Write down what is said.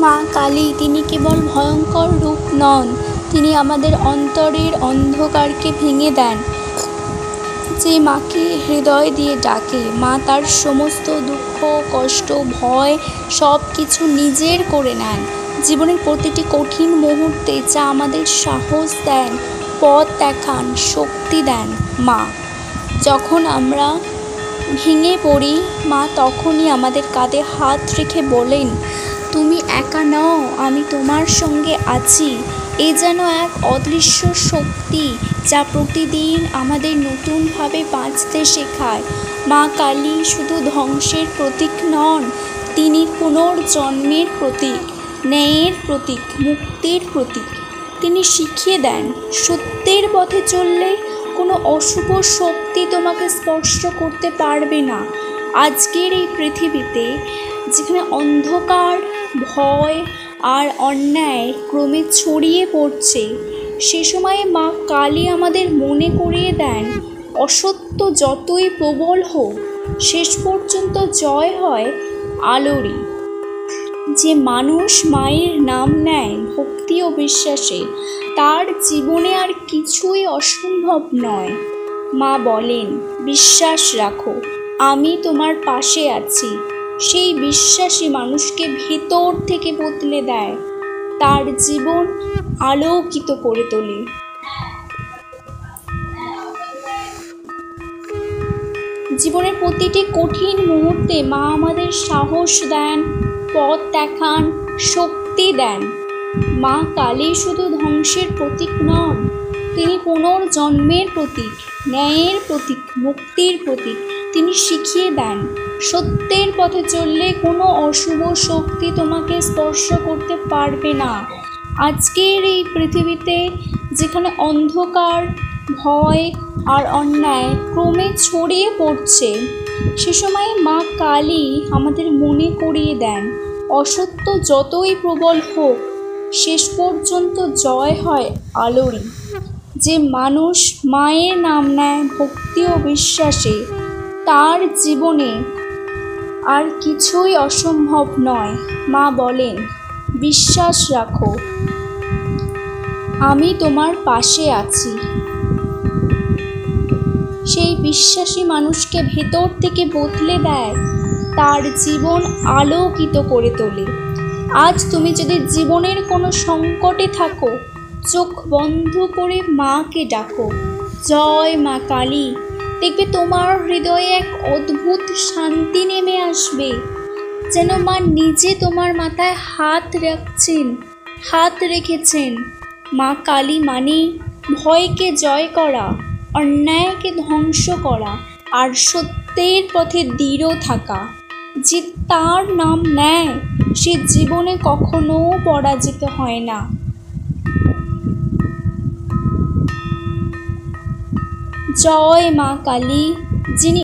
মা কালী তিনি কেবল ভয়ঙ্কর রূপ নন, তিনি আমাদের অন্তরের অন্ধকারকে ভেঙে দেন। যে মাকে হৃদয় দিয়ে ডাকে, মা তার সমস্ত দুঃখ, কষ্ট, ভয় সব কিছু নিজের করে নেন। জীবনের প্রতিটি কঠিন মুহূর্তে যা আমাদের সাহস দেন, পথ দেখান, শক্তি দেন মা। যখন আমরা ভেঙে পড়ি, মা তখনই আমাদের কাঁধে হাত রেখে বলেন, তুমি একা নও, আমি তোমার সঙ্গে আছি। এ যেন এক অদৃশ্য শক্তি যা প্রতিদিন আমাদের নতুনভাবে বাঁচতে শেখায়। মা কালী শুধু ধ্বংসের প্রতীক নন, তিনি পুনর্জন্মের প্রতীক, ন্যায়ের প্রতীক, মুক্তির প্রতীক। তিনি শিখিয়ে দেন, সত্যের পথে চললে কোনো অশুভ শক্তি তোমাকে স্পর্শ করতে পারবে না। আজকের এই পৃথিবীতে যেখানে অন্ধকার, ভয় আর অন্যায় ক্রমে ছড়িয়ে পড়ছে, সে সময়ে মা কালী আমাদের মনে করিয়ে দেন, অসত্য যতই প্রবল হোক, শেষ পর্যন্ত জয় হয় আলোরই। যে মানুষ মায়ের নাম নেয় ভক্তি ও বিশ্বাসে, তার জীবনে আর কিছুই অসম্ভব নয়। মা বলেন, বিশ্বাস রাখো, আমি তোমার পাশে আছি। সেই বিশ্বাসী মানুষকে ভেতর থেকে বদলে দেয়, তার জীবন আলোকিত করে তোলে। জীবনের প্রতিটি কঠিন মুহূর্তে মা আমাদের সাহস দেন, পথ দেখান, শক্তি দেন। মা কালী শুধু ধ্বংসের প্রতীক নন, তিনি পুনর্জন্মের প্রতীক, ন্যায়ের প্রতীক, মুক্তির প্রতীক। তিনি শিখিয়ে দেন, সত্যের পথে চললে কোনো অশুভ শক্তি তোমাকে স্পর্শ করতে পারবে না। আজকের এই পৃথিবীতে যেখানে অন্ধকার, ভয় আর অন্যায় ক্রমে ছড়িয়ে পড়ছে, সে সময় মা কালী আমাদের মনে করিয়ে দেন, অসত্য যতই প্রবল হোক, শেষ পর্যন্ত জয় হয় আলোরই। যে মানুষ মায়ের নাম নেয় ভক্তি ও বিশ্বাসে, তার জীবনে আর কিছুই অসম্ভব নয়। মা বলেন, বিশ্বাস রাখো, আমি তোমার পাশে আছি। সেই বিশ্বাসী মানুষকে ভেতর থেকে বদলে দেয়, তার জীবন আলোকিত করে তোলে। আজ তুমি যদি জীবনের কোনো সংকটে থাকো, চোখ বন্ধ করে মাকে ডাকো, জয় মা কালী। দেখবে তোমার হৃদয়ে এক অদ্ভুত শান্তি নেমে আসবে, যেন মা নিজে তোমার মাথায় হাত রেখেছেন। মা কালী মানে ভয়কে জয় করা, অন্যায়কে ধ্বংস করা আর সত্যের পথে দৃঢ় থাকা। যে তার নাম নেয়, সে জীবনে কখনো পরাজিত হয় না। জয় মা কালী, যিনি